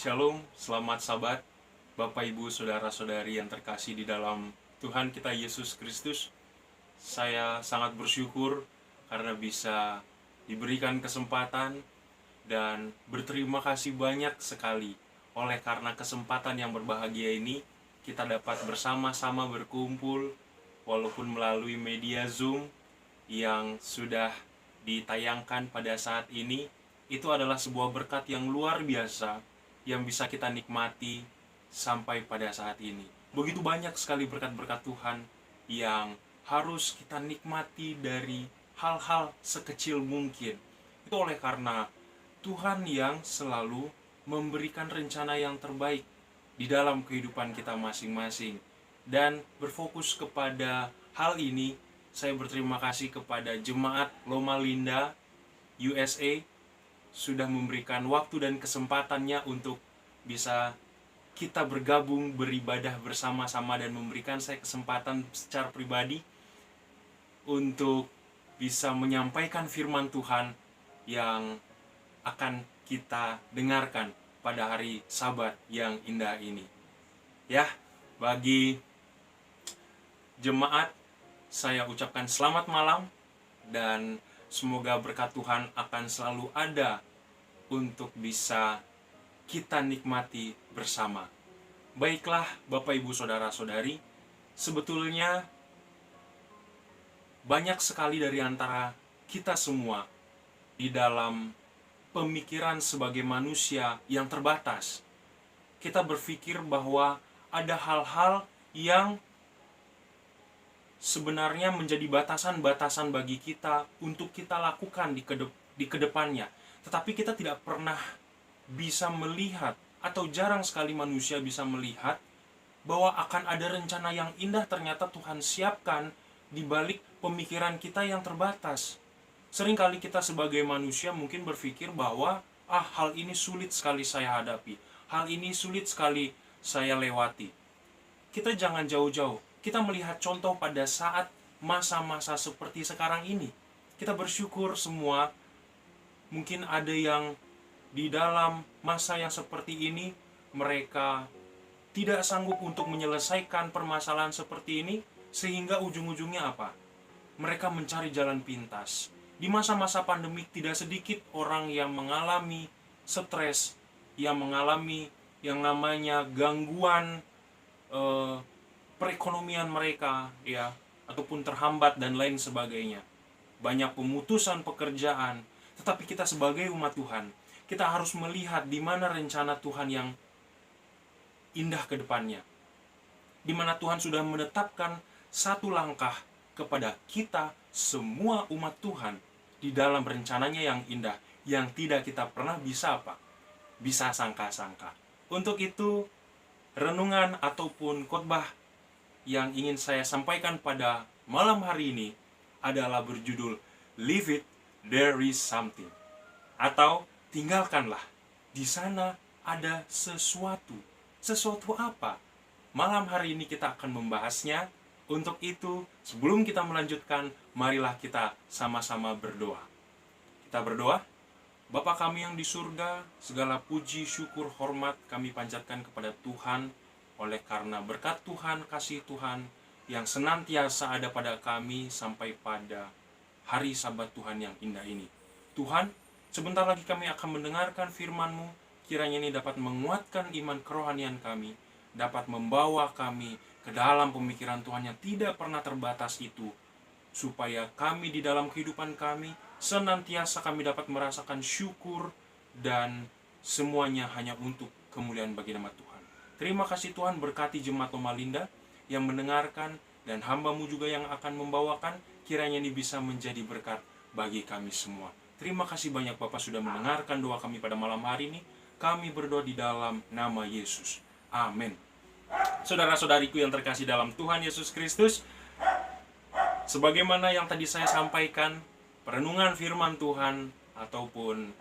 Shalom, selamat Sabat, Bapak Ibu Saudara-saudari yang terkasih di dalam Tuhan kita Yesus Kristus. Saya sangat bersyukur karena bisa diberikan kesempatan dan berterima kasih banyak sekali oleh karena kesempatan yang berbahagia ini kita dapat bersama-sama berkumpul walaupun melalui media Zoom yang sudah ditayangkan pada saat ini. Itu adalah sebuah berkat yang luar biasa yang bisa kita nikmati sampai pada saat ini. Begitu banyak sekali berkat-berkat Tuhan yang harus kita nikmati dari hal-hal sekecil mungkin. Itu oleh karena Tuhan yang selalu memberikan rencana yang terbaik di dalam kehidupan kita masing-masing. Dan berfokus kepada hal ini, saya berterima kasih kepada Jemaat Loma Linda USA sudah memberikan waktu dan kesempatannya untuk bisa kita bergabung beribadah bersama-sama dan memberikan saya kesempatan secara pribadi untuk bisa menyampaikan firman Tuhan yang akan kita dengarkan pada hari Sabat yang indah ini. Ya, bagi jemaat saya ucapkan selamat malam dan semoga berkat Tuhan akan selalu ada untuk bisa kita nikmati bersama. Baiklah Bapak Ibu Saudara-saudari, sebetulnya banyak sekali dari antara kita semua di dalam pemikiran sebagai manusia yang terbatas. Kita berpikir bahwa ada hal-hal yang sebenarnya menjadi batasan-batasan bagi kita untuk kita lakukan di kedepannya. Tetapi kita tidak pernah bisa melihat, atau jarang sekali manusia bisa melihat bahwa akan ada rencana yang indah ternyata Tuhan siapkan di balik pemikiran kita yang terbatas. Seringkali kita sebagai manusia mungkin berpikir bahwa hal ini sulit sekali saya hadapi, hal ini sulit sekali saya lewati. Kita jangan jauh-jauh. Kita melihat contoh pada saat masa-masa seperti sekarang ini. Kita bersyukur semua, mungkin ada yang di dalam masa yang seperti ini, mereka tidak sanggup untuk menyelesaikan permasalahan seperti ini, sehingga ujung-ujungnya apa? Mereka mencari jalan pintas. Di masa-masa pandemik tidak sedikit orang yang mengalami stres, yang mengalami yang namanya gangguan perekonomian mereka, ya, ataupun terhambat dan lain sebagainya. Banyak pemutusan pekerjaan. Tetapi kita sebagai umat Tuhan, kita harus melihat di mana rencana Tuhan yang indah ke depannya. Di mana Tuhan sudah menetapkan satu langkah kepada kita semua umat Tuhan di dalam rencananya yang indah, yang tidak kita pernah bisa bisa sangka-sangka. Untuk itu, renungan ataupun khotbah yang ingin saya sampaikan pada malam hari ini adalah berjudul Leave It, There Is Something, atau tinggalkanlah, di sana ada sesuatu. Sesuatu apa? Malam hari ini kita akan membahasnya. Untuk itu, sebelum kita melanjutkan, marilah kita sama-sama berdoa. Kita berdoa. Bapa kami yang di surga, segala puji, syukur, hormat kami panjatkan kepada Tuhan, oleh karena berkat Tuhan, kasih Tuhan yang senantiasa ada pada kami sampai pada hari Sabat Tuhan yang indah ini. Tuhan, sebentar lagi kami akan mendengarkan firman-Mu, kiranya ini dapat menguatkan iman kerohanian kami, dapat membawa kami ke dalam pemikiran Tuhan yang tidak pernah terbatas itu, supaya kami di dalam kehidupan kami, senantiasa kami dapat merasakan syukur dan semuanya hanya untuk kemuliaan bagi nama Tuhan. Terima kasih Tuhan, berkati Jemaat Loma Linda yang mendengarkan dan hamba-Mu juga yang akan membawakan, kiranya ini bisa menjadi berkat bagi kami semua. Terima kasih banyak Bapak sudah mendengarkan doa kami pada malam hari ini. Kami berdoa di dalam nama Yesus. Amin. Saudara-saudariku yang terkasih dalam Tuhan Yesus Kristus, sebagaimana yang tadi saya sampaikan, perenungan firman Tuhan ataupun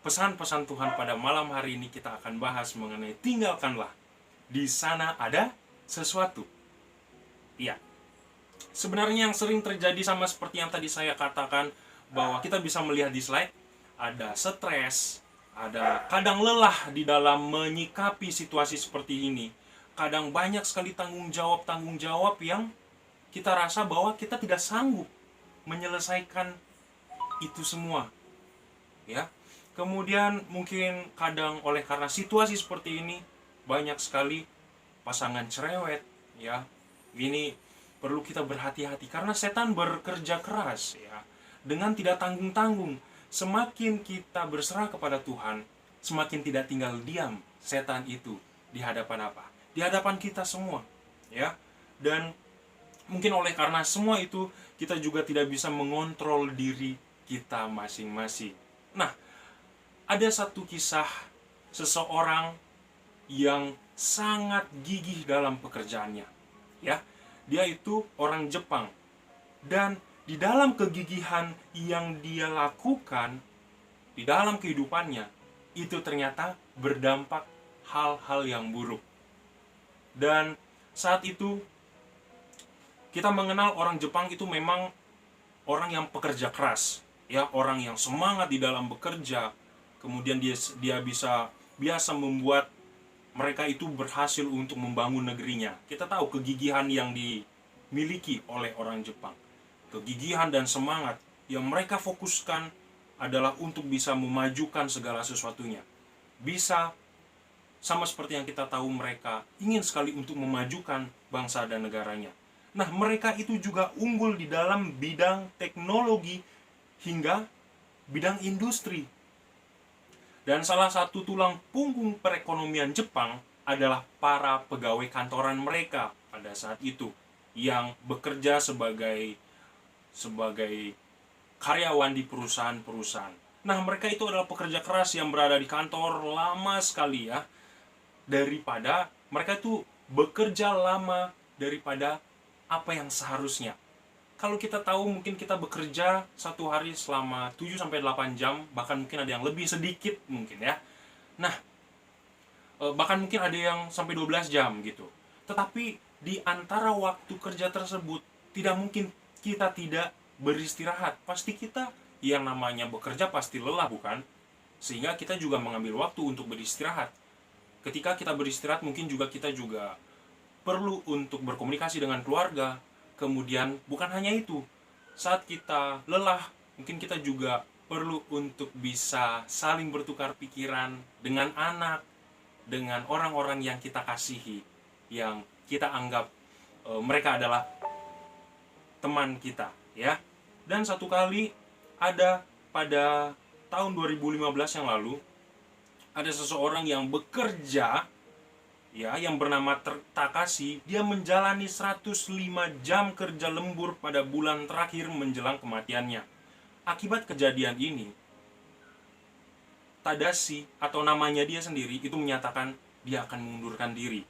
pesan-pesan Tuhan pada malam hari ini kita akan bahas mengenai tinggalkanlah, di sana ada sesuatu. Iya, sebenarnya yang sering terjadi sama seperti yang tadi saya katakan, bahwa kita bisa melihat di slide, ada stres, ada kadang lelah di dalam menyikapi situasi seperti ini. Kadang banyak sekali tanggung jawab yang kita rasa bahwa kita tidak sanggup menyelesaikan itu semua, ya. Kemudian mungkin kadang oleh karena situasi seperti ini banyak sekali pasangan cerewet, ya. Ini perlu kita berhati-hati karena setan bekerja keras, ya, dengan tidak tanggung-tanggung. Semakin kita berserah kepada Tuhan, semakin tidak tinggal diam setan itu di hadapan apa? Di hadapan kita semua, ya. Dan mungkin oleh karena semua itu kita juga tidak bisa mengontrol diri kita masing-masing. Nah, ada satu kisah seseorang yang sangat gigih dalam pekerjaannya, ya. Dia itu orang Jepang, dan di dalam kegigihan yang dia lakukan di dalam kehidupannya itu ternyata berdampak hal-hal yang buruk. Dan saat itu kita mengenal orang Jepang itu memang orang yang pekerja keras, ya, orang yang semangat di dalam bekerja. Kemudian dia bisa biasa membuat mereka itu berhasil untuk membangun negerinya. Kita tahu kegigihan yang dimiliki oleh orang Jepang. Kegigihan dan semangat yang mereka fokuskan adalah untuk bisa memajukan segala sesuatunya. Bisa sama seperti yang kita tahu, mereka ingin sekali untuk memajukan bangsa dan negaranya. Nah, mereka itu juga unggul di dalam bidang teknologi hingga bidang industri. Dan salah satu tulang punggung perekonomian Jepang adalah para pegawai kantoran mereka pada saat itu yang bekerja sebagai karyawan di perusahaan-perusahaan. Nah, mereka itu adalah pekerja keras yang berada di kantor lama sekali, ya. Daripada mereka itu bekerja lama daripada apa yang seharusnya. Kalau kita tahu mungkin kita bekerja satu hari selama 7-8 jam, bahkan mungkin ada yang lebih sedikit mungkin, ya. Nah, bahkan mungkin ada yang sampai 12 jam gitu. Tetapi di antara waktu kerja tersebut tidak mungkin kita tidak beristirahat. Pasti kita yang namanya bekerja pasti lelah, bukan? Sehingga kita juga mengambil waktu untuk beristirahat. Ketika kita beristirahat mungkin juga kita juga perlu untuk berkomunikasi dengan keluarga. Kemudian bukan hanya itu, saat kita lelah mungkin kita juga perlu untuk bisa saling bertukar pikiran dengan anak, dengan orang-orang yang kita kasihi, yang kita anggap mereka adalah teman kita, ya. Dan satu kali ada pada tahun 2015 yang lalu, ada seseorang yang bekerja, ya, yang bernama Takashi. Dia menjalani 105 jam kerja lembur pada bulan terakhir menjelang kematiannya. Akibat kejadian ini, Tadashi atau namanya dia sendiri itu menyatakan dia akan mengundurkan diri.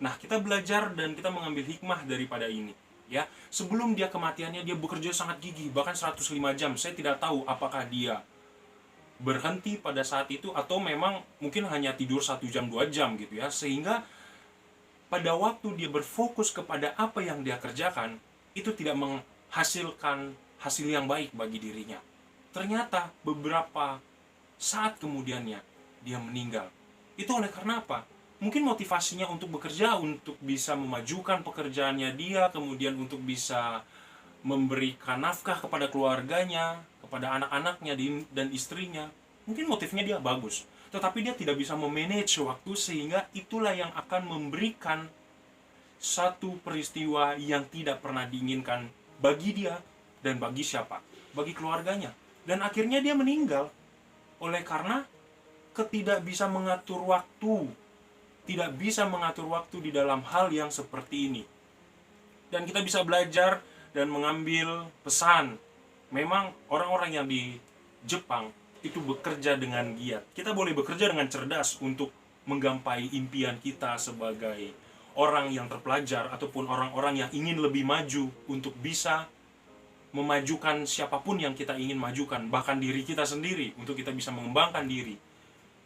Nah, kita belajar dan kita mengambil hikmah daripada ini, ya. Sebelum dia kematiannya dia bekerja sangat gigih, bahkan 105 jam. Saya tidak tahu apakah dia berhenti pada saat itu atau memang mungkin hanya tidur 1 jam 2 jam gitu, ya. Sehingga pada waktu dia berfokus kepada apa yang dia kerjakan itu tidak menghasilkan hasil yang baik bagi dirinya. Ternyata beberapa saat kemudiannya dia meninggal. Itu oleh karena apa? Mungkin motivasinya untuk bekerja, untuk bisa memajukan pekerjaannya dia, kemudian untuk bisa memberikan nafkah kepada keluarganya, kepada anak-anaknya dan istrinya. Mungkin motifnya dia bagus, tetapi dia tidak bisa memanage waktu, sehingga itulah yang akan memberikan satu peristiwa yang tidak pernah diinginkan bagi dia dan bagi siapa? Bagi keluarganya. Dan akhirnya dia meninggal oleh karena ketidak bisa mengatur waktu. Tidak bisa mengatur waktu di dalam hal yang seperti ini. Dan kita bisa belajar dan mengambil pesan. Memang orang-orang yang di Jepang itu bekerja dengan giat. Kita boleh bekerja dengan cerdas untuk menggapai impian kita sebagai orang yang terpelajar ataupun orang-orang yang ingin lebih maju untuk bisa memajukan siapapun yang kita ingin majukan, bahkan diri kita sendiri, untuk kita bisa mengembangkan diri.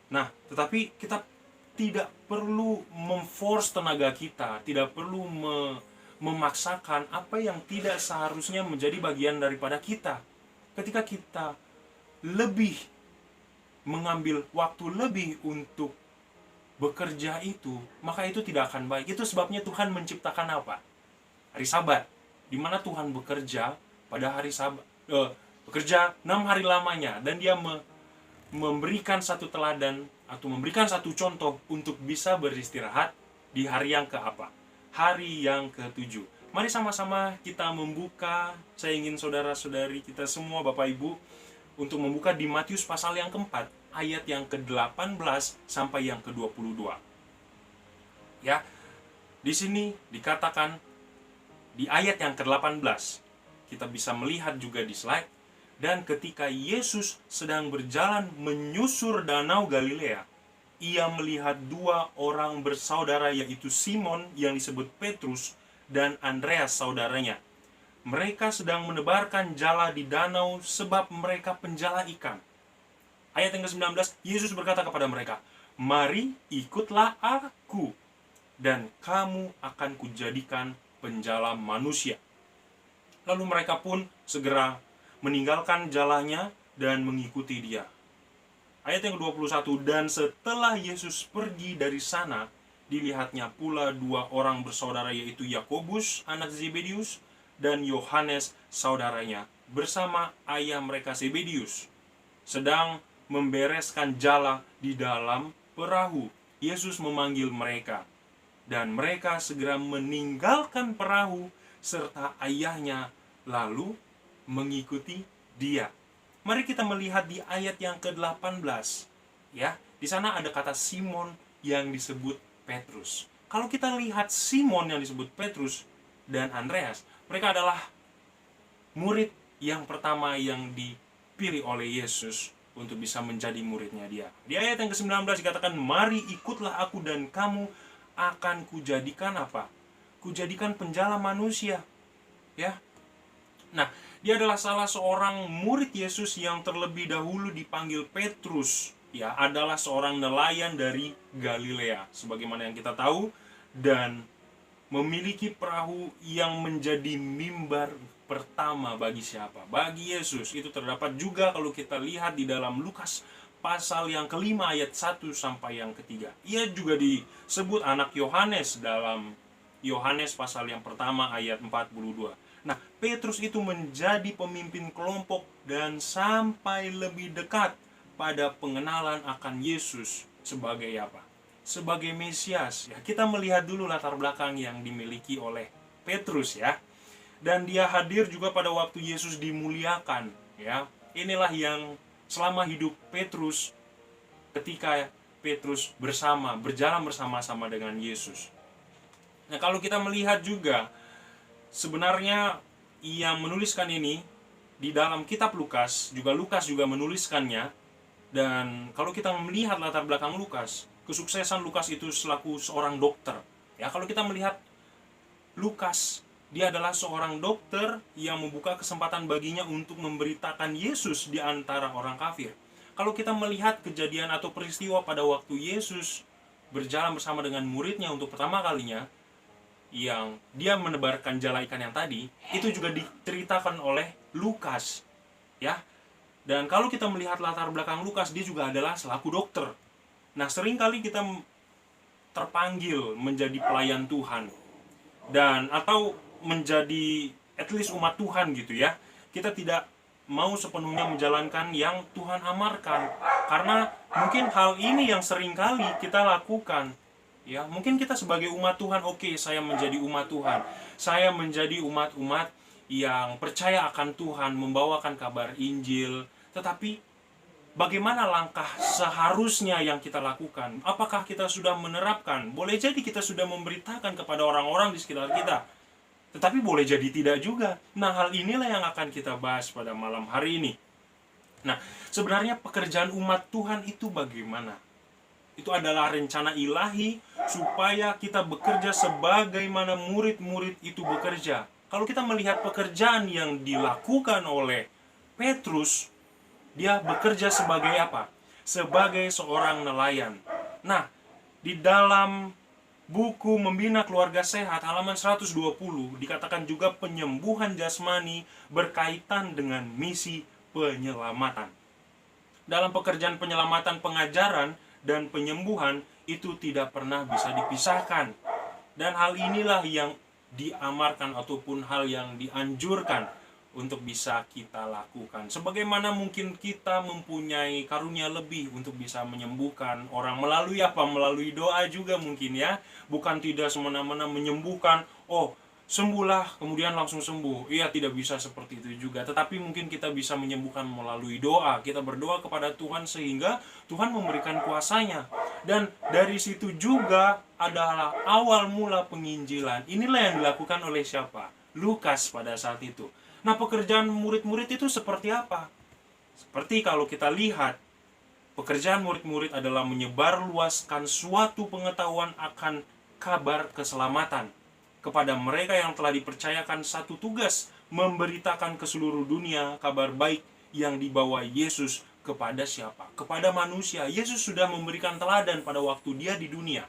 Nah, tetapi kita tidak perlu memforce tenaga kita, tidak perlu memaksakan apa yang tidak seharusnya menjadi bagian daripada kita. Ketika kita lebih mengambil waktu lebih untuk bekerja itu, maka itu tidak akan baik. Itu sebabnya Tuhan menciptakan apa? Hari Sabat, di mana Tuhan bekerja pada hari Sabat, bekerja 6 hari lamanya, dan Dia memberikan satu teladan atau memberikan satu contoh untuk bisa beristirahat di hari yang ke apa? Hari yang ke-7. Mari sama-sama kita membuka. Saya ingin saudara-saudari kita semua, Bapak Ibu, untuk membuka di Matius pasal yang keempat, ayat yang ke-18 sampai yang ke-22. Ya, di sini dikatakan di ayat yang ke-18, kita bisa melihat juga di slide, dan ketika Yesus sedang berjalan menyusur danau Galilea, ia melihat 2 orang bersaudara, yaitu Simon yang disebut Petrus dan Andreas saudaranya. Mereka sedang menebarkan jala di danau sebab mereka penjala ikan. Ayat yang ke-19, Yesus berkata kepada mereka, "Mari ikutlah aku, dan kamu akan kujadikan penjala manusia." Lalu mereka pun segera meninggalkan jalanya dan mengikuti Dia. Ayat yang ke-21, dan setelah Yesus pergi dari sana, dilihatnya pula 2 orang bersaudara, yaitu Yakobus anak Zebedius dan Yohanes saudaranya, bersama ayah mereka Zebedius, sedang membereskan jala di dalam perahu. Yesus memanggil mereka, dan mereka segera meninggalkan perahu serta ayahnya, lalu mengikuti Dia. Mari kita melihat di ayat yang ke-18. Ya, di sana ada kata Simon yang disebut Petrus. Kalau kita lihat Simon yang disebut Petrus dan Andreas, mereka adalah murid yang pertama yang dipilih oleh Yesus untuk bisa menjadi muridnya Dia. Di ayat yang ke-19 dikatakan, "Mari ikutlah aku, dan kamu akan kujadikan apa? Kujadikan penjala manusia." Ya. Nah, dia adalah salah seorang murid Yesus yang terlebih dahulu dipanggil Petrus. Ya, adalah seorang nelayan dari Galilea, sebagaimana yang kita tahu, dan memiliki perahu yang menjadi mimbar pertama bagi siapa? Bagi Yesus. Itu terdapat juga kalau kita lihat di dalam Lukas pasal yang ke-5 ayat 1 sampai yang ke-3. Ia juga disebut anak Yohanes dalam Yohanes pasal yang pertama ayat 42. Nah, Petrus itu menjadi pemimpin kelompok dan sampai lebih dekat pada pengenalan akan Yesus sebagai apa? Sebagai Mesias. Ya, kita melihat dulu latar belakang yang dimiliki oleh Petrus, ya. Dan dia hadir juga pada waktu Yesus dimuliakan, ya. Inilah yang selama hidup Petrus, ketika Petrus berjalan bersama-sama dengan Yesus. Nah, kalau kita melihat juga, sebenarnya yang menuliskan ini di dalam kitab Lukas juga menuliskannya. Dan kalau kita melihat latar belakang Lukas, kesuksesan Lukas itu selaku seorang dokter. Ya, kalau kita melihat Lukas, dia adalah seorang dokter yang membuka kesempatan baginya untuk memberitakan Yesus di antara orang kafir. Kalau kita melihat kejadian atau peristiwa pada waktu Yesus berjalan bersama dengan muridnya untuk pertama kalinya, yang dia menebarkan jala ikan yang tadi, itu juga diceritakan oleh Lukas, ya. Dan kalau kita melihat latar belakang Lukas, dia juga adalah selaku dokter. Nah, seringkali kita terpanggil menjadi pelayan Tuhan, dan atau menjadi at least umat Tuhan gitu ya. Kita tidak mau sepenuhnya menjalankan yang Tuhan amarkan, karena mungkin hal ini yang seringkali kita lakukan. Ya, mungkin kita sebagai umat Tuhan, oke, saya menjadi umat Tuhan. Saya menjadi umat-umat yang percaya akan Tuhan, membawakan kabar Injil. Tetapi bagaimana langkah seharusnya yang kita lakukan? Apakah kita sudah menerapkan? Boleh jadi kita sudah memberitakan kepada orang-orang di sekitar kita, tetapi boleh jadi tidak juga. Nah, hal inilah yang akan kita bahas pada malam hari ini. Nah, sebenarnya pekerjaan umat Tuhan itu bagaimana? Itu adalah rencana ilahi supaya kita bekerja sebagaimana murid-murid itu bekerja. Kalau kita melihat pekerjaan yang dilakukan oleh Petrus, dia bekerja sebagai apa? Sebagai seorang nelayan. Nah, di dalam buku Membina Keluarga Sehat halaman 120 dikatakan juga penyembuhan jasmani berkaitan dengan misi penyelamatan. Dalam pekerjaan penyelamatan, pengajaran, dan penyembuhan itu tidak pernah bisa dipisahkan. Dan hal inilah yang diamarkan ataupun hal yang dianjurkan untuk bisa kita lakukan. Sebagaimana mungkin kita mempunyai karunia lebih untuk bisa menyembuhkan orang melalui apa? Melalui doa juga mungkin ya. Bukan tidak semena-mena menyembuhkan, oh sembuhlah kemudian langsung sembuh. Iya, tidak bisa seperti itu juga. Tetapi mungkin kita bisa menyembuhkan melalui doa. Kita berdoa kepada Tuhan sehingga Tuhan memberikan kuasanya. Dan dari situ juga adalah awal mula penginjilan. Inilah yang dilakukan oleh siapa? Lukas pada saat itu. Nah, pekerjaan murid-murid itu seperti apa? Seperti kalau kita lihat, pekerjaan murid-murid adalah menyebarluaskan suatu pengetahuan akan kabar keselamatan kepada mereka yang telah dipercayakan satu tugas, memberitakan ke seluruh dunia kabar baik yang dibawa Yesus kepada siapa? Kepada manusia. Yesus sudah memberikan teladan pada waktu dia di dunia.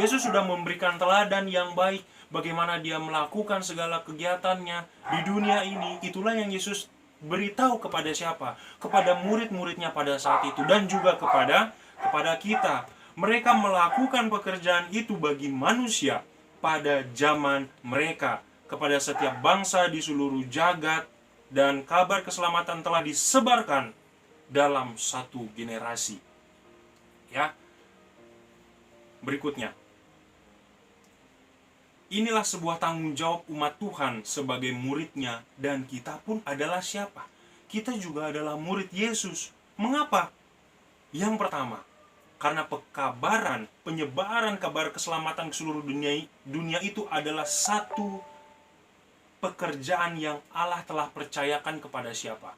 Yesus sudah memberikan teladan yang baik, bagaimana dia melakukan segala kegiatannya di dunia ini. Itulah yang Yesus beritahu kepada siapa? Kepada murid-muridnya pada saat itu, dan juga kepada kita. Mereka melakukan pekerjaan itu bagi manusia pada zaman mereka, kepada setiap bangsa di seluruh jagat, dan kabar keselamatan telah disebarkan dalam satu generasi. Ya. Berikutnya, inilah sebuah tanggung jawab umat Tuhan sebagai muridnya, dan kita pun adalah siapa? Kita juga adalah murid Yesus. Mengapa? Yang pertama, karena pekabaran, penyebaran kabar keselamatan ke seluruh dunia itu adalah satu pekerjaan yang Allah telah percayakan kepada siapa?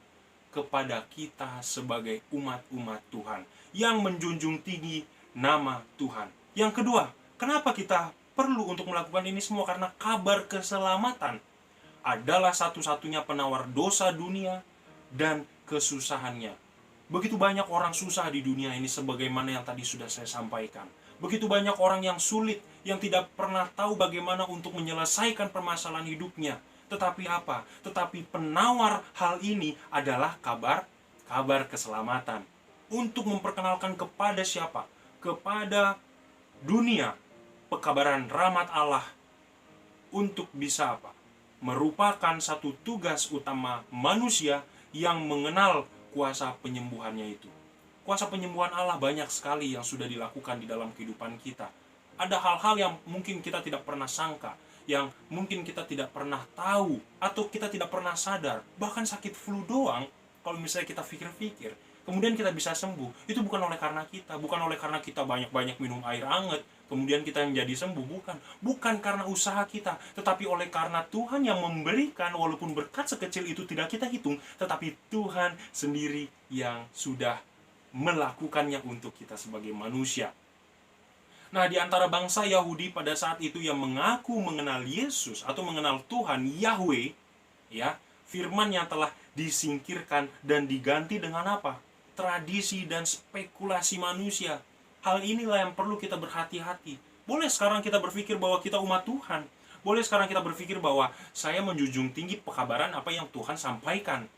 Kepada kita sebagai umat-umat Tuhan yang menjunjung tinggi nama Tuhan. Yang kedua, kenapa kita perlu untuk melakukan ini semua? Karena kabar keselamatan adalah satu-satunya penawar dosa dunia dan kesusahannya. Begitu banyak orang susah di dunia ini sebagaimana yang tadi sudah saya sampaikan. Begitu banyak orang yang sulit, yang tidak pernah tahu bagaimana untuk menyelesaikan permasalahan hidupnya. Tetapi apa? Tetapi penawar hal ini adalah kabar keselamatan. Untuk memperkenalkan kepada siapa? Kepada dunia pekabaran rahmat Allah, untuk bisa apa? Merupakan satu tugas utama manusia yang mengenal kuasa penyembuhannya itu. Kuasa penyembuhan Allah banyak sekali yang sudah dilakukan di dalam kehidupan kita. Ada hal-hal yang mungkin kita tidak pernah sangka, yang mungkin kita tidak pernah tahu, atau kita tidak pernah sadar. Bahkan sakit flu doang, kalau misalnya kita pikir-pikir, kemudian kita bisa sembuh. Itu bukan oleh karena kita, bukan oleh karena kita banyak-banyak minum air hangat, kemudian kita menjadi sembuh, bukan karena usaha kita, tetapi oleh karena Tuhan yang memberikan. Walaupun berkat sekecil itu tidak kita hitung, tetapi Tuhan sendiri yang sudah melakukannya untuk kita sebagai manusia. Nah, di antara bangsa Yahudi pada saat itu yang mengaku mengenal Yesus atau mengenal Tuhan Yahweh, ya, firman yang telah disingkirkan dan diganti dengan apa? Tradisi dan spekulasi manusia. Hal inilah yang perlu kita berhati-hati. Boleh sekarang kita berpikir bahwa kita umat Tuhan. Boleh sekarang kita berpikir bahwa saya menjunjung tinggi pekabaran apa yang Tuhan sampaikan.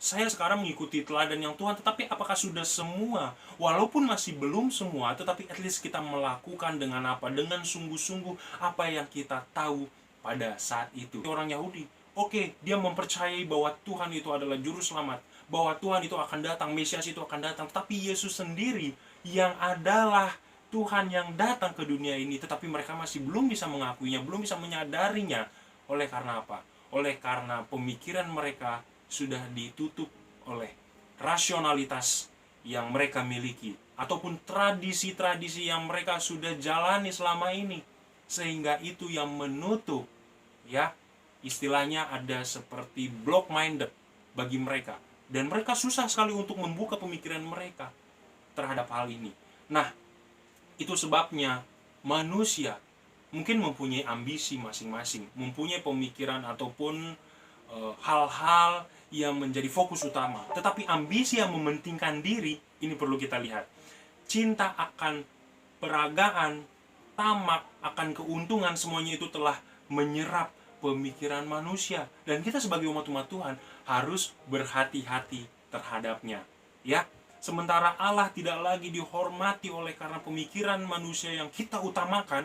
Saya sekarang mengikuti teladan yang Tuhan, tetapi apakah sudah semua? Walaupun masih belum semua, tetapi at least kita melakukan dengan apa? Dengan sungguh-sungguh apa yang kita tahu pada saat itu. Orang Yahudi, oke, dia mempercayai bahwa Tuhan itu adalah juru selamat, bahwa Tuhan itu akan datang, Mesias itu akan datang, tapi Yesus sendiri yang adalah Tuhan yang datang ke dunia ini, tetapi mereka masih belum bisa mengakuinya, belum bisa menyadarinya. Oleh karena apa? Oleh karena pemikiran mereka sudah ditutup oleh rasionalitas yang mereka miliki, ataupun tradisi-tradisi yang mereka sudah jalani selama ini, sehingga itu yang menutup, ya, istilahnya ada seperti block-minded bagi mereka, dan mereka susah sekali untuk membuka pemikiran mereka terhadap hal ini. Nah, itu sebabnya manusia mungkin mempunyai ambisi masing-masing, mempunyai pemikiran ataupun hal-hal yang menjadi fokus utama. Tetapi ambisi yang mementingkan diri, ini perlu kita lihat. Cinta akan peragaan, tamak akan keuntungan, semuanya itu telah menyerap pemikiran manusia. Dan kita sebagai umat-umat Tuhan harus berhati-hati terhadapnya. Ya, Sementara Allah tidak lagi dihormati oleh karena pemikiran manusia yang kita utamakan,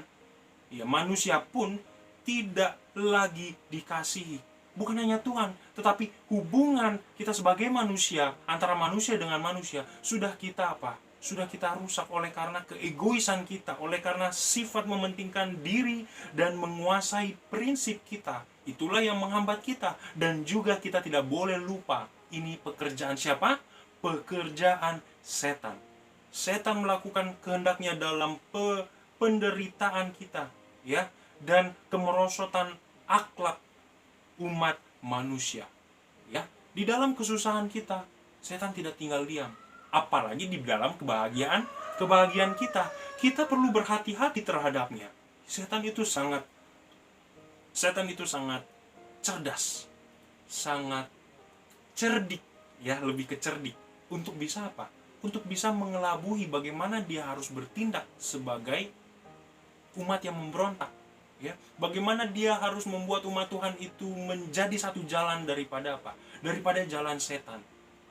ya manusia pun tidak lagi dikasihi. Bukan hanya Tuhan, tetapi hubungan kita sebagai manusia, antara manusia dengan manusia, sudah kita apa? Sudah kita rusak oleh karena keegoisan kita, oleh karena sifat mementingkan diri dan menguasai prinsip kita. Itulah yang menghambat kita. Dan juga kita tidak boleh lupa, ini pekerjaan siapa? Pekerjaan setan. Setan melakukan kehendaknya dalam penderitaan kita, ya, dan kemerosotan akhlak umat manusia, ya. Di dalam kesusahan kita, setan tidak tinggal diam. Apalagi di dalam kebahagiaan kita perlu berhati-hati terhadapnya. Setan itu sangat cerdas, sangat cerdik, ya, lebih ke cerdik. Untuk bisa apa? Untuk bisa mengelabuhi bagaimana dia harus bertindak sebagai umat yang memberontak, ya. Bagaimana dia harus membuat umat Tuhan itu menjadi satu jalan daripada apa? Daripada jalan setan.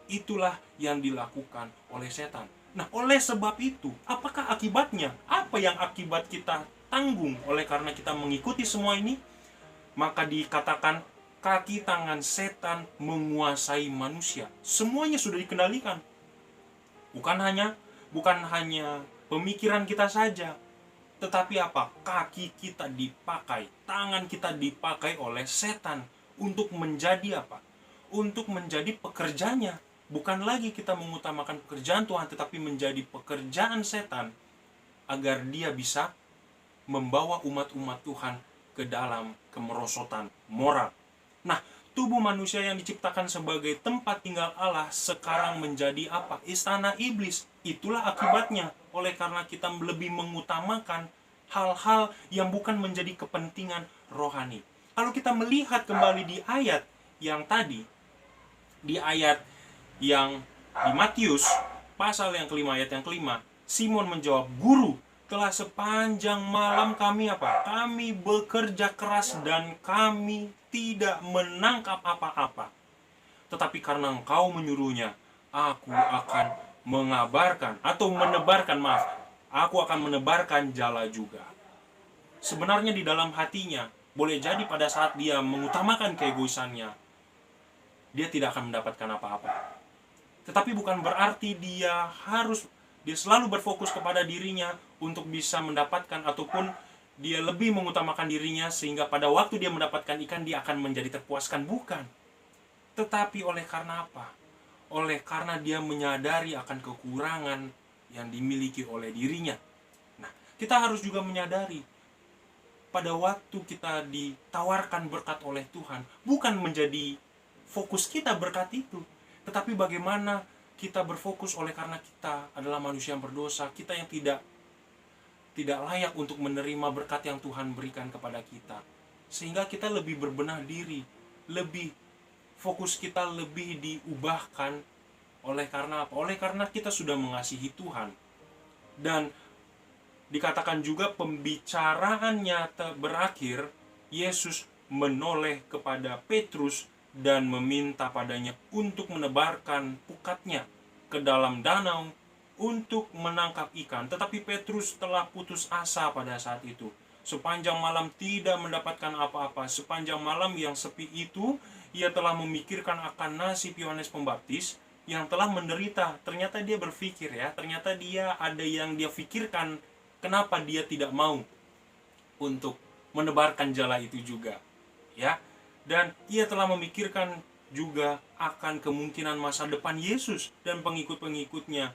Itulah yang dilakukan oleh setan. Nah, oleh sebab itu, apakah akibatnya? Apa yang akibat kita tanggung oleh karena kita mengikuti semua ini? Maka dikatakan kaki tangan setan menguasai manusia. Semuanya sudah dikendalikan. Bukan hanya pemikiran kita saja, tetapi apa? Kaki kita dipakai, tangan kita dipakai oleh setan untuk menjadi apa? Untuk menjadi pekerjanya. Bukan lagi kita mengutamakan pekerjaan Tuhan, tetapi menjadi pekerjaan setan agar dia bisa membawa umat-umat Tuhan ke dalam kemerosotan moral. Nah, tubuh manusia yang diciptakan sebagai tempat tinggal Allah sekarang menjadi apa? Istana iblis. Itulah akibatnya. Oleh karena kita lebih mengutamakan hal-hal yang bukan menjadi kepentingan rohani. Kalau kita melihat kembali di ayat yang tadi, di ayat yang di Matius pasal yang kelima, ayat yang kelima, Simon menjawab, "Guru, telah sepanjang malam kami apa? Kami bekerja keras dan kami tidak menangkap apa-apa. Tetapi karena Engkau menyuruhnya, aku akan aku akan menebarkan jala juga." Sebenarnya di dalam hatinya, boleh jadi pada saat dia mengutamakan keegoisannya, dia tidak akan mendapatkan apa-apa. Tetapi bukan berarti dia selalu berfokus kepada dirinya untuk bisa mendapatkan, ataupun dia lebih mengutamakan dirinya sehingga pada waktu dia mendapatkan ikan dia akan menjadi terpuaskan. Bukan. Tetapi oleh karena apa? Oleh karena dia menyadari akan kekurangan yang dimiliki oleh dirinya. Nah, kita harus juga menyadari pada waktu kita ditawarkan berkat oleh Tuhan, bukan menjadi fokus kita berkat itu, tetapi bagaimana kita berfokus oleh karena kita adalah manusia yang berdosa, kita yang tidak layak untuk menerima berkat yang Tuhan berikan kepada kita. Sehingga kita lebih berbenah diri, lebih fokus kita lebih diubahkan oleh karena apa? Oleh karena kita sudah mengasihi Tuhan. Dan dikatakan juga pembicaraannya berakhir, Yesus menoleh kepada Petrus dan meminta padanya untuk menebarkan pukatnya ke dalam danau untuk menangkap ikan. Tetapi Petrus telah putus asa pada saat itu. Sepanjang malam tidak mendapatkan apa-apa. Sepanjang malam yang sepi itu, ia telah memikirkan akan nasib Yohanes Pembaptis yang telah menderita. Ternyata dia berpikir, ya, ternyata dia ada yang dia pikirkan, kenapa dia tidak mau untuk menebarkan jala itu juga, ya. Dan ia telah memikirkan juga akan kemungkinan masa depan Yesus dan pengikut-pengikutnya,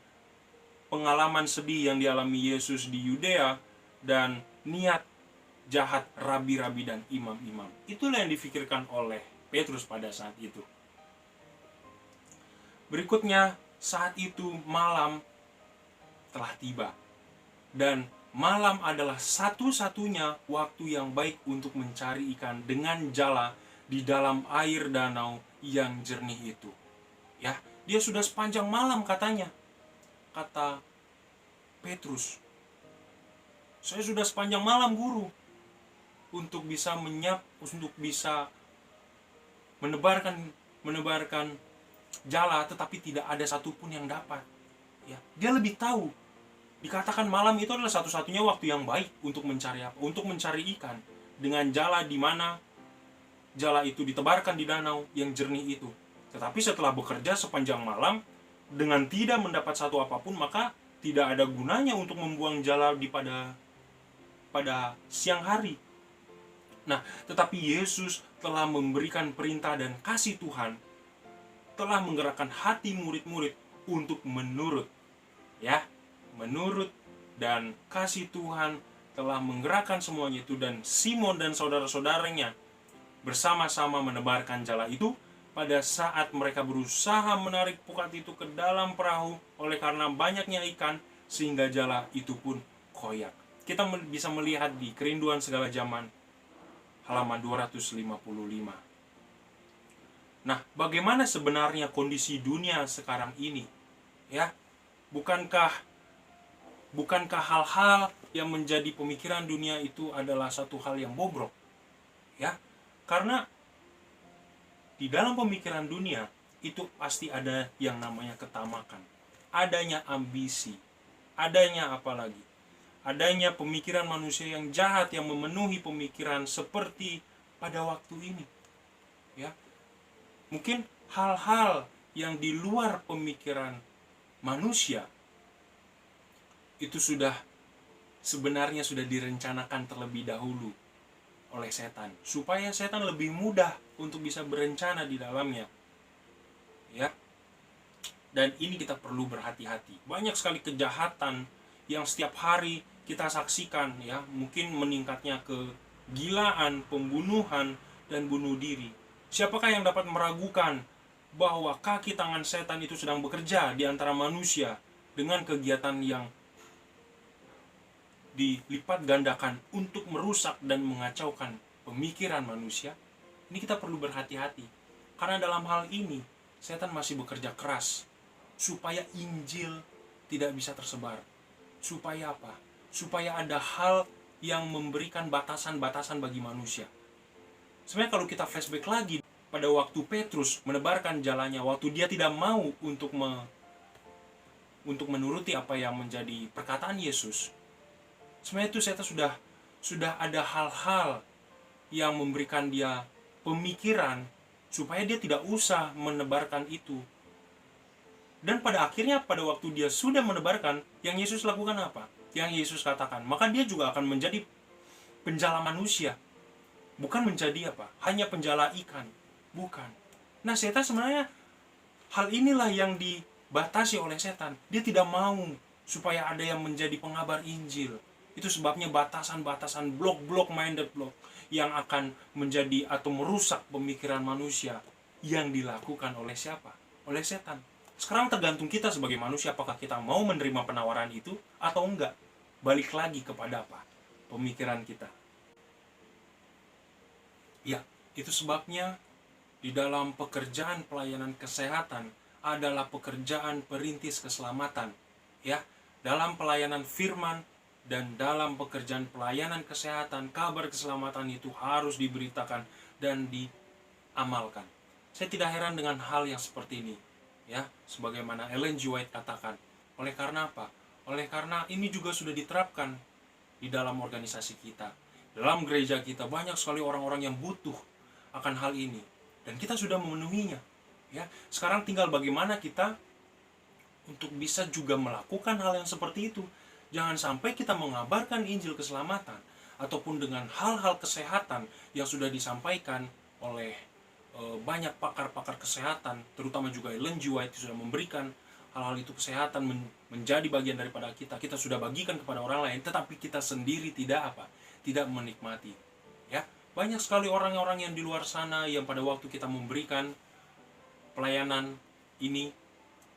pengalaman sedih yang dialami Yesus di Yudea, dan niat jahat rabi-rabi dan imam-imam. Itulah yang difikirkan oleh Petrus pada saat itu. Berikutnya, saat itu malam telah tiba. Dan malam adalah satu-satunya waktu yang baik untuk mencari ikan dengan jala di dalam air danau yang jernih itu. Ya, dia sudah sepanjang malam katanya. Kata Petrus, "Saya sudah sepanjang malam, Guru, untuk bisa menebarkan jala, tetapi tidak ada satupun yang dapat." Ya, dia lebih tahu. Dikatakan malam itu adalah satu-satunya waktu yang baik untuk mencari apa? Untuk mencari ikan. Dengan jala di mana jala itu ditebarkan di danau yang jernih itu. Tetapi setelah bekerja sepanjang malam dengan tidak mendapat satu apapun, maka tidak ada gunanya untuk membuang jala pada siang hari. Nah, tetapi Yesus telah memberikan perintah dan kasih Tuhan telah menggerakkan hati murid-murid untuk menurut, ya, menurut, dan kasih Tuhan telah menggerakkan semuanya itu, dan Simon dan saudara-saudaranya bersama-sama menebarkan jala itu pada saat mereka berusaha menarik pukat itu ke dalam perahu oleh karena banyaknya ikan, sehingga jala itu pun koyak. Kita bisa melihat di Kerinduan Segala Zaman halaman 255. Nah, bagaimana sebenarnya kondisi dunia sekarang ini? Ya, bukankah hal-hal yang menjadi pemikiran dunia itu adalah satu hal yang bobrok? Ya, karena di dalam pemikiran dunia itu pasti ada yang namanya ketamakan, adanya ambisi, adanya apalagi, adanya pemikiran manusia yang jahat yang memenuhi pemikiran seperti pada waktu ini. Ya, mungkin hal-hal yang di luar pemikiran manusia itu sebenarnya sudah direncanakan terlebih dahulu oleh setan, supaya setan lebih mudah untuk bisa berencana di dalamnya. Ya. Dan ini kita perlu berhati-hati. Banyak sekali kejahatan yang setiap hari kita saksikan, ya, mungkin meningkatnya kegilaan, pembunuhan, dan bunuh diri. Siapakah yang dapat meragukan bahwa kaki tangan setan itu sedang bekerja di antara manusia dengan kegiatan yang dilipat gandakan untuk merusak dan mengacaukan pemikiran manusia? Ini kita perlu berhati-hati. Karena dalam hal ini setan masih bekerja keras supaya Injil tidak bisa tersebar. Supaya apa? Supaya ada hal yang memberikan batasan-batasan bagi manusia. Sebenarnya kalau kita flashback lagi pada waktu Petrus menebarkan jalannya, waktu dia tidak mau untuk menuruti apa yang menjadi perkataan Yesus, sebenarnya itu setan sudah ada hal-hal yang memberikan dia pemikiran supaya dia tidak usah menebarkan itu. Dan pada akhirnya pada waktu dia sudah menebarkan, yang Yesus lakukan apa? Yang Yesus katakan, maka dia juga akan menjadi penjala manusia. Bukan menjadi apa? Hanya penjala ikan. Bukan. Nah, setan sebenarnya hal inilah yang dibatasi oleh setan. Dia tidak mau supaya ada yang menjadi pengabar Injil. Itu sebabnya batasan-batasan blok-blok minded block yang akan menjadi atau merusak pemikiran manusia yang dilakukan oleh siapa? Oleh setan. Sekarang tergantung kita sebagai manusia, apakah kita mau menerima penawaran itu atau enggak. Balik lagi kepada apa? Pemikiran kita. Ya, itu sebabnya di dalam pekerjaan pelayanan kesehatan adalah pekerjaan perintis keselamatan. Ya, dalam pelayanan firman dan dalam pekerjaan pelayanan kesehatan, kabar keselamatan itu harus diberitakan dan diamalkan. Saya tidak heran dengan hal yang seperti ini. Ya, sebagaimana Ellen G. White katakan. Oleh karena apa? Oleh karena ini juga sudah diterapkan di dalam organisasi kita. Dalam gereja kita banyak sekali orang-orang yang butuh akan hal ini dan kita sudah memenuhinya. Ya, sekarang tinggal bagaimana kita untuk bisa juga melakukan hal yang seperti itu. Jangan sampai kita mengabarkan Injil keselamatan ataupun dengan hal-hal kesehatan yang sudah disampaikan oleh banyak pakar-pakar kesehatan, terutama juga Ellen G. White sudah memberikan hal-hal itu kesehatan menjadi bagian daripada kita. Kita sudah bagikan kepada orang lain, tetapi kita sendiri tidak apa? Tidak menikmati. Ya, banyak sekali orang-orang yang di luar sana yang pada waktu kita memberikan pelayanan ini,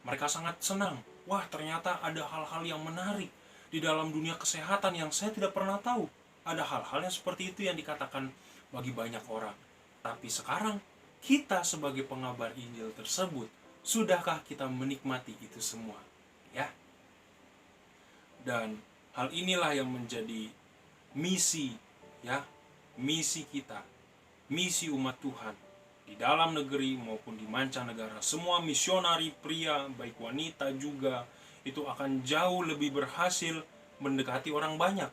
mereka sangat senang. Wah, ternyata ada hal-hal yang menarik di dalam dunia kesehatan yang saya tidak pernah tahu. Ada hal-hal yang seperti itu yang dikatakan bagi banyak orang. Tapi sekarang kita sebagai pengabar Injil tersebut, sudahkah kita menikmati itu semua? Ya. Dan hal inilah yang menjadi misi, ya, misi kita, misi umat Tuhan di dalam negeri maupun di mancanegara. Semua misionari pria, baik wanita juga, itu akan jauh lebih berhasil mendekati orang banyak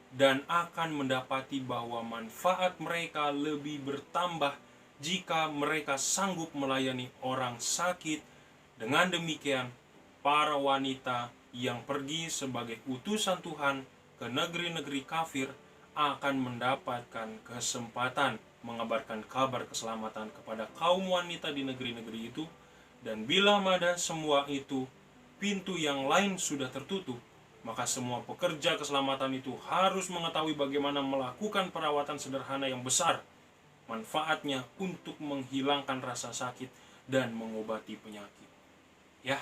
dan akan mendapati bahwa manfaat mereka lebih bertambah jika mereka sanggup melayani orang sakit. Dengan demikian, para wanita yang pergi sebagai utusan Tuhan ke negeri-negeri kafir akan mendapatkan kesempatan mengabarkan kabar keselamatan kepada kaum wanita di negeri-negeri itu. Dan bila mana semua itu pintu yang lain sudah tertutup, maka semua pekerja keselamatan itu harus mengetahui bagaimana melakukan perawatan sederhana yang besar manfaatnya untuk menghilangkan rasa sakit dan mengobati penyakit. Ya,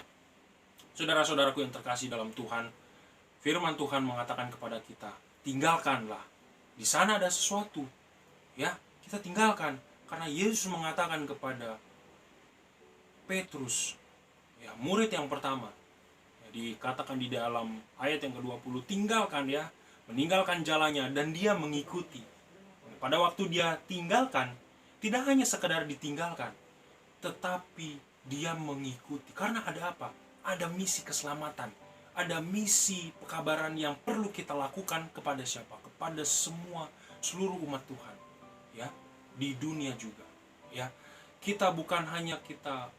saudara-saudaraku yang terkasih dalam Tuhan, firman Tuhan mengatakan kepada kita, tinggalkanlah. Di sana ada sesuatu. Ya, kita tinggalkan. Karena Yesus mengatakan kepada Petrus, ya, murid yang pertama, ya, dikatakan di dalam ayat yang ke-20, tinggalkan ya, meninggalkan jalannya dan dia mengikuti. Pada waktu dia tinggalkan, tidak hanya sekedar ditinggalkan, tetapi dia mengikuti. Karena ada apa? Ada misi keselamatan, ada misi pekabaran yang perlu kita lakukan kepada siapa? Kepada seluruh umat Tuhan, ya, di dunia juga. Ya, kita bukan hanya kita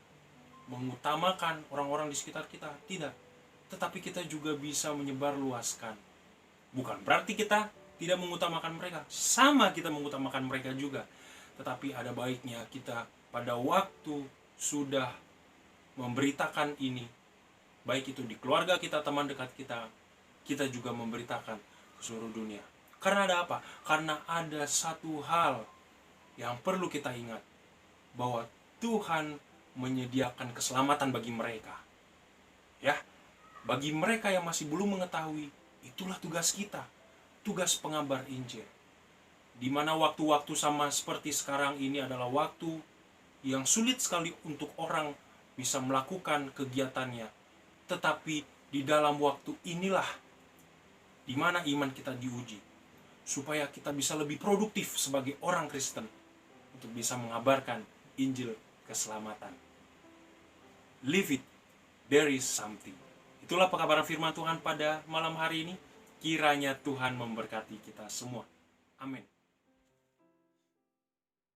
mengutamakan orang-orang di sekitar kita, tidak, tetapi kita juga bisa menyebarluaskan. Bukan berarti kita tidak mengutamakan mereka, sama kita mengutamakan mereka juga. Tetapi ada baiknya kita pada waktu sudah memberitakan ini, baik itu di keluarga kita, teman dekat kita, kita juga memberitakan ke seluruh dunia. Karena ada apa? Karena ada satu hal yang perlu kita ingat, bahwa Tuhan menyediakan keselamatan bagi mereka. Ya, bagi mereka yang masih belum mengetahui, itulah tugas kita, tugas pengabar Injil. Di mana waktu-waktu sama seperti sekarang ini adalah waktu yang sulit sekali untuk orang bisa melakukan kegiatannya. Tetapi di dalam waktu inilah di mana iman kita diuji, supaya kita bisa lebih produktif sebagai orang Kristen untuk bisa mengabarkan Injil keselamatan. Live it, there is something. Itulah pekabaran firman Tuhan pada malam hari ini. Kiranya Tuhan memberkati kita semua. Amin.